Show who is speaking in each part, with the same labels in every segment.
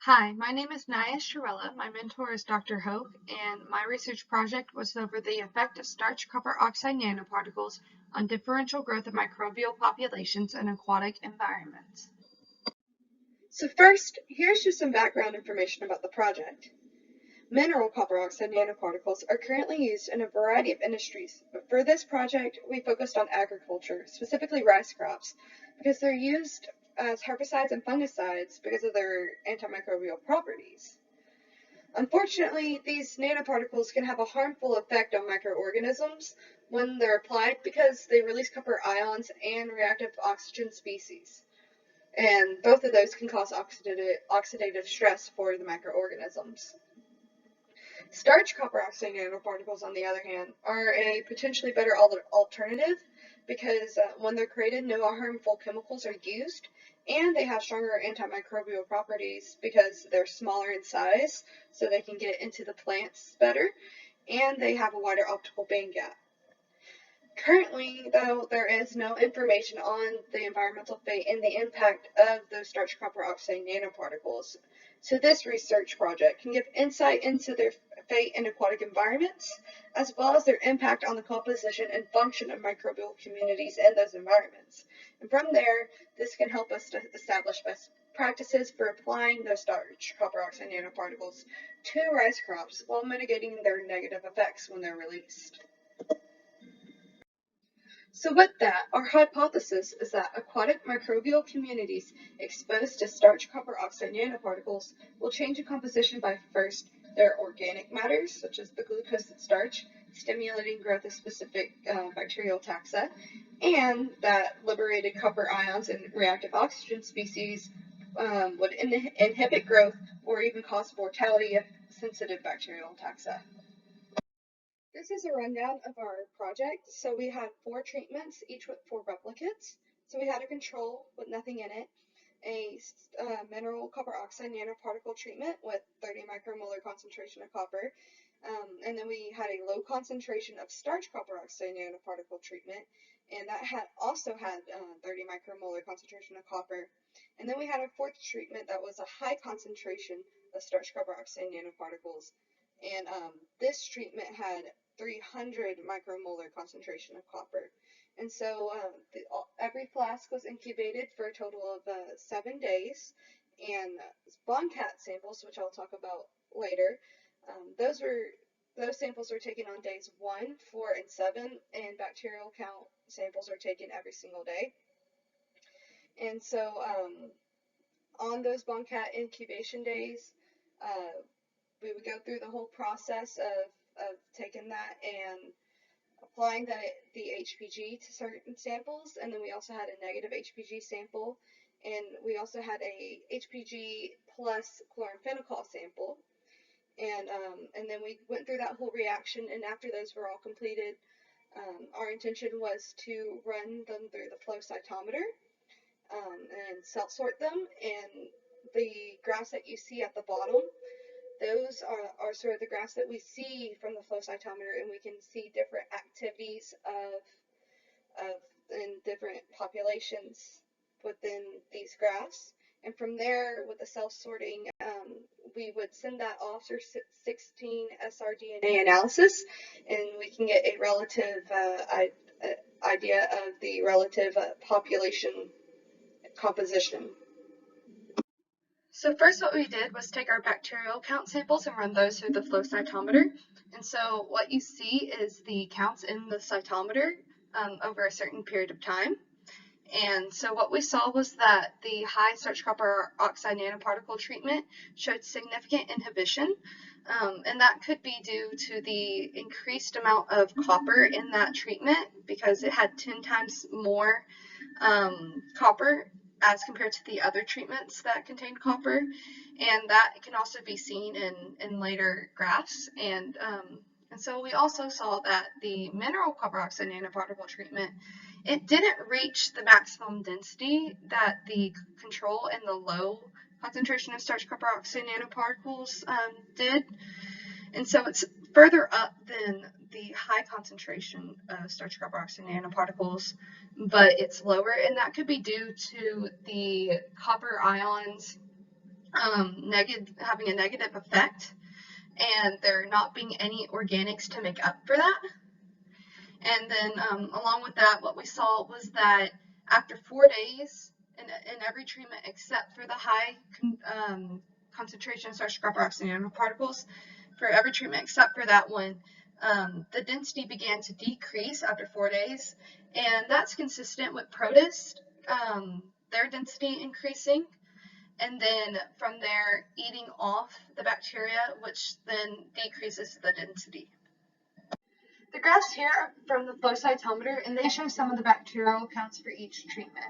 Speaker 1: Hi, my name is Nyah Sciarilla. My mentor is Dr. Hoch, and my research project was over the effect of starch copper oxide nanoparticles on differential growth of microbial populations in aquatic environments.
Speaker 2: So first, here's just some background information about the project. Mineral copper oxide nanoparticles are currently used in a variety of industries, but for this project, we focused on agriculture, specifically rice crops, because they're used as herbicides and fungicides because of their antimicrobial properties. Unfortunately, these nanoparticles can have a harmful effect on microorganisms when they're applied because they release copper ions and reactive oxygen species. And both of those can cause oxidative stress for the microorganisms. Starch copper oxide nanoparticles, on the other hand, are a potentially better alternative because when they're created, no harmful chemicals are used, and they have stronger antimicrobial properties because they're smaller in size, so they can get into the plants better, and they have a wider optical band gap. Currently, though, there is no information on the environmental fate and the impact of those starch copper oxide nanoparticles. So this research project can give insight into their fate in aquatic environments, as well as their impact on the composition and function of microbial communities in those environments. And from there, this can help us to establish best practices for applying those starch copper oxide nanoparticles to rice crops while mitigating their negative effects when they're released. So with that, our hypothesis is that aquatic microbial communities exposed to starch copper oxide nanoparticles will change in composition by first their organic matters, such as the glucose and starch, stimulating growth of specific bacterial taxa, and that liberated copper ions and reactive oxygen species would inhibit growth or even cause mortality of sensitive bacterial taxa. This is a rundown of our project. So we had 4 treatments, each with 4 replicates. So we had a control with nothing in it, a mineral copper oxide nanoparticle treatment with 30 micromolar concentration of copper, and then we had a low concentration of starch copper oxide nanoparticle treatment, and that also had 30 micromolar concentration of copper. And then we had a 4th treatment that was a high concentration of starch copper oxide nanoparticles, and this treatment had 300 micromolar concentration of copper. And so every flask was incubated for a total of 7 days, and Boncat samples, which I'll talk about later, those samples were taken on days 1, 4, and 7, and bacterial count samples are taken every single day. And so on those Boncat incubation days, we would go through the whole process of taking that and applying the HPG to certain samples, and then we also had a negative HPG sample, and we also had a HPG plus chloramphenicol sample, and then we went through that whole reaction, and after those were all completed, our intention was to run them through the flow cytometer and cell sort them, and the graphs that you see at the bottom, those are sort of the graphs that we see from the flow cytometer, and we can see different activities in different populations within these graphs. And from there, with the cell sorting, we would send that off for 16 srDNA analysis, and we can get a relative idea of the relative population composition. So first what we did was take our bacterial count samples and run those through the flow cytometer. And so what you see is the counts in the cytometer over a certain period of time. And so what we saw was that the high starch copper oxide nanoparticle treatment showed significant inhibition, and that could be due to the increased amount of copper in that treatment because it had 10 times more copper as compared to the other treatments that contain copper, and that can also be seen in later graphs. And so we also saw that the mineral copper oxide nanoparticle treatment, it didn't reach the maximum density that the control in the low concentration of starch copper oxide nanoparticles did. And so it's further up than the high concentration of starch copper oxide nanoparticles, but it's lower, and that could be due to the copper ions
Speaker 1: having a negative effect, and there not being any organics to make up for that. And then along with that, what we saw was that after 4 days, in every treatment except for the high concentration of starch copper oxide nanoparticles, for every treatment except for that one, the density began to decrease after 4 days, and that's consistent with protist, their density increasing, and then from there eating off the bacteria, which then decreases the density. The graphs here are from the flow cytometer, and they show some of the bacterial counts for each treatment.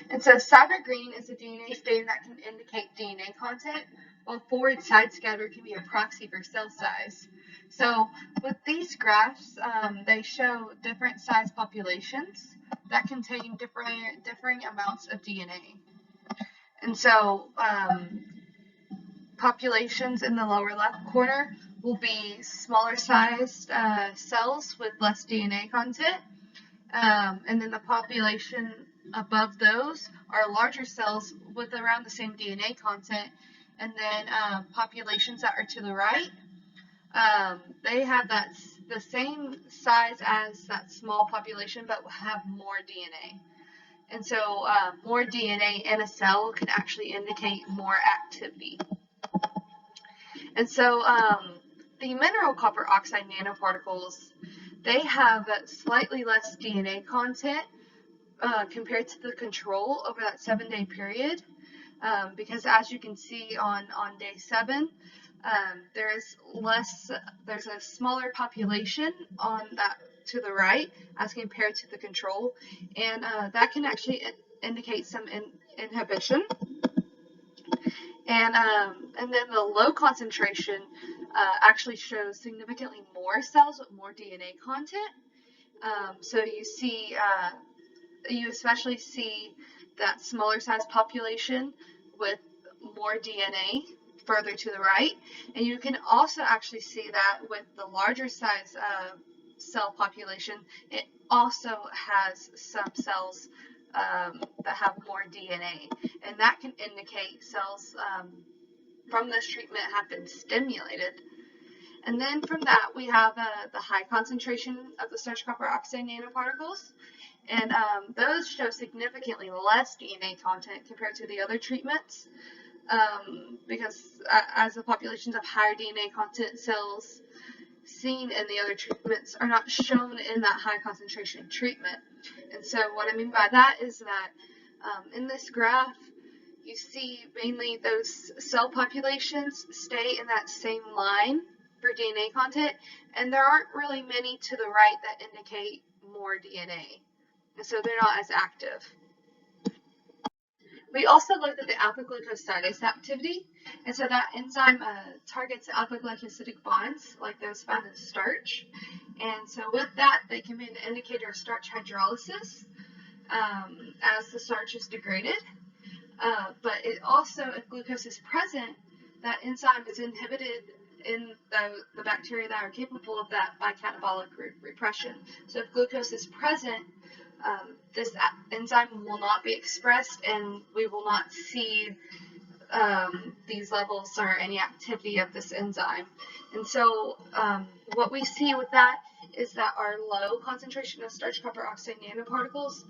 Speaker 1: And so cyber green is a DNA stain that can indicate DNA content, while forward side scatter can be a proxy for cell size. So with these graphs, they show different size populations that contain differing amounts of DNA. And so populations in the lower left corner will be smaller sized cells with less DNA content. And then the population above those are larger cells with around the same DNA content. And then populations that are to the right, they have the same size as that small population, but have more DNA. And so more DNA in a cell can actually indicate more activity. And so the mineral copper oxide nanoparticles, they have slightly less DNA content compared to the control over that 7-day period, because as you can see on day 7, there's a smaller population on that to the right as compared to the control, and that can actually indicate some inhibition. And then the low concentration actually shows significantly more cells with more DNA content. So you especially see that smaller size population with more DNA further to the right, and you can also actually see that with the larger size cell population, it also has some cells that have more DNA, and that can indicate cells from this treatment have been stimulated. And then from that, we have the high concentration of the starch copper oxide nanoparticles, and those show significantly less DNA content compared to the other treatments, because as the populations of higher DNA content cells seen in the other treatments are not shown in that high concentration treatment. And so what I mean by that is that in this graph, you see mainly those cell populations stay in that same line for DNA content, and there aren't really many to the right that indicate more DNA, and so they're not as active. We also looked at the alpha-glucosidase activity, and so that enzyme targets alpha-glycosidic bonds like those found in starch, and so with that they can be an indicator of starch hydrolysis as the starch is degraded. But it also, if glucose is present, that enzyme is inhibited in the bacteria that are capable of that by catabolic repression. So if glucose is present, this enzyme will not be expressed, and we will not see these levels or any activity of this enzyme. And so what we see with that is that our low concentration of starch copper oxide nanoparticles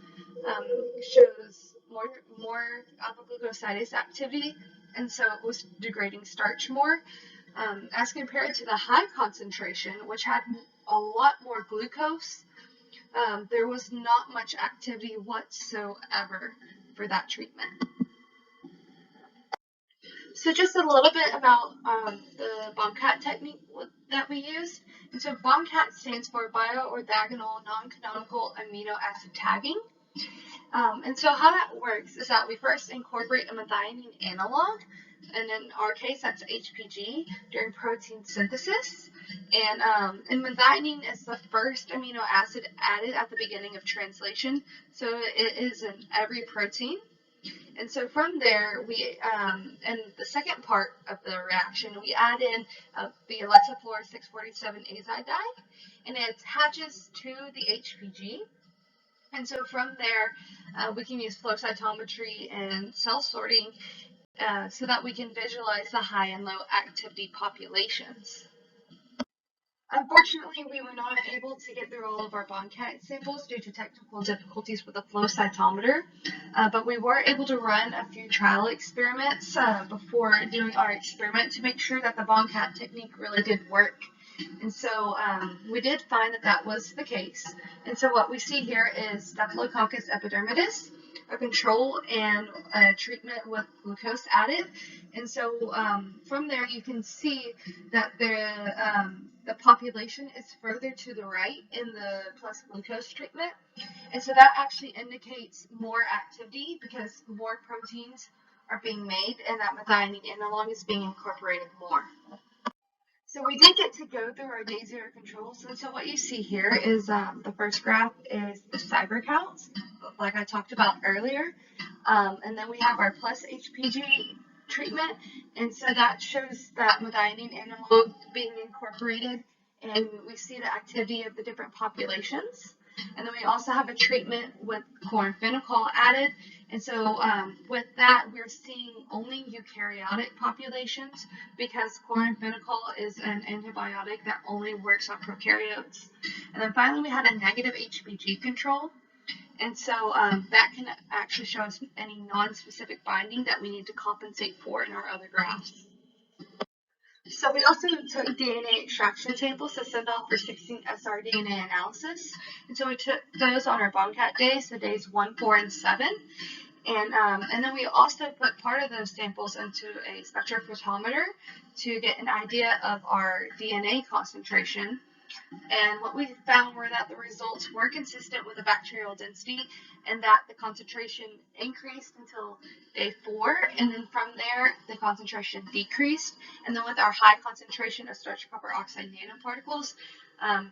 Speaker 1: shows more alpha-glucosidase activity, and so it was degrading starch more, as compared to the high concentration, which had a lot more glucose. There was not much activity whatsoever for that treatment. So just a little bit about the BOMCAT technique that we used. And so BOMCAT stands for bioorthogonal non-canonical amino acid tagging. And so how that works is that we first incorporate a methionine analog, and in our case that's HPG, during protein synthesis. And methionine is the first amino acid added at the beginning of translation, so it is in every protein. And so from there, we, in the second part of the reaction, we add in the electrophore 647 azide dye, and it attaches to the HPG. And so from there, we can use flow cytometry and cell sorting so that we can visualize the high and low activity populations. Unfortunately, we were not able to get through all of our bondcat samples due to technical difficulties with the flow cytometer, but we were able to run a few trial experiments before doing our experiment to make sure that the bondcat technique really did work. And so we did find that that was the case. And so what we see here is Staphylococcus epidermidis, a control and a treatment with glucose added. And so from there you can see that the population is further to the right in the plus glucose treatment. And so that actually indicates more activity because more proteins are being made and that methionine analog is being incorporated more. So we did get to go through our day zero controls. And so what you see here is the first graph is the cyber counts, like I talked about earlier. And then we have our plus HPG treatment. And so that shows that methionine analog being incorporated. And we see the activity of the different populations. And then we also have a treatment with chloramphenicol added. And so with that, we're seeing only eukaryotic populations because chloramphenicol is an antibiotic that only works on prokaryotes. And then finally, we had a negative HBG control. And so that can actually show us any non-specific binding that we need to compensate for in our other graphs. So we also took DNA extraction samples to send off for 16SR DNA analysis. And so we took those on our bondcat days, so days 1, 4, and 7. And then we also put part of those samples into a spectrophotometer to get an idea of our DNA concentration. And what we found were that the results were consistent with the bacterial density and that the concentration increased until day 4. And then from there, the concentration decreased. And then with our high concentration of starch copper oxide nanoparticles,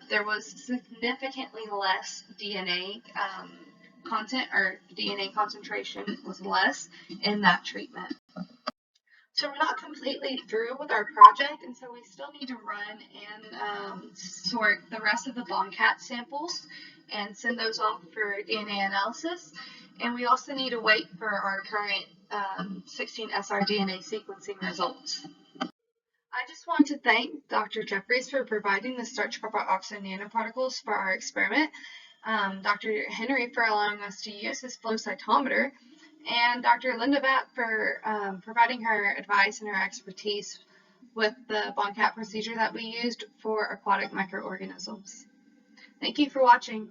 Speaker 1: there was significantly less DNA content, or DNA concentration was less in that treatment. So we're not completely through with our project, and so we still need to run and sort the rest of the bondcat samples and send those off for DNA analysis. And we also need to wait for our current 16SR DNA sequencing results. I just want to thank Dr. Jeffries for providing the starch copper oxide nanoparticles for our experiment, Dr. Henry for allowing us to use his flow cytometer, and Dr. Linda Batt for providing her advice and her expertise with the bondcat procedure that we used for aquatic microorganisms. Thank you for watching.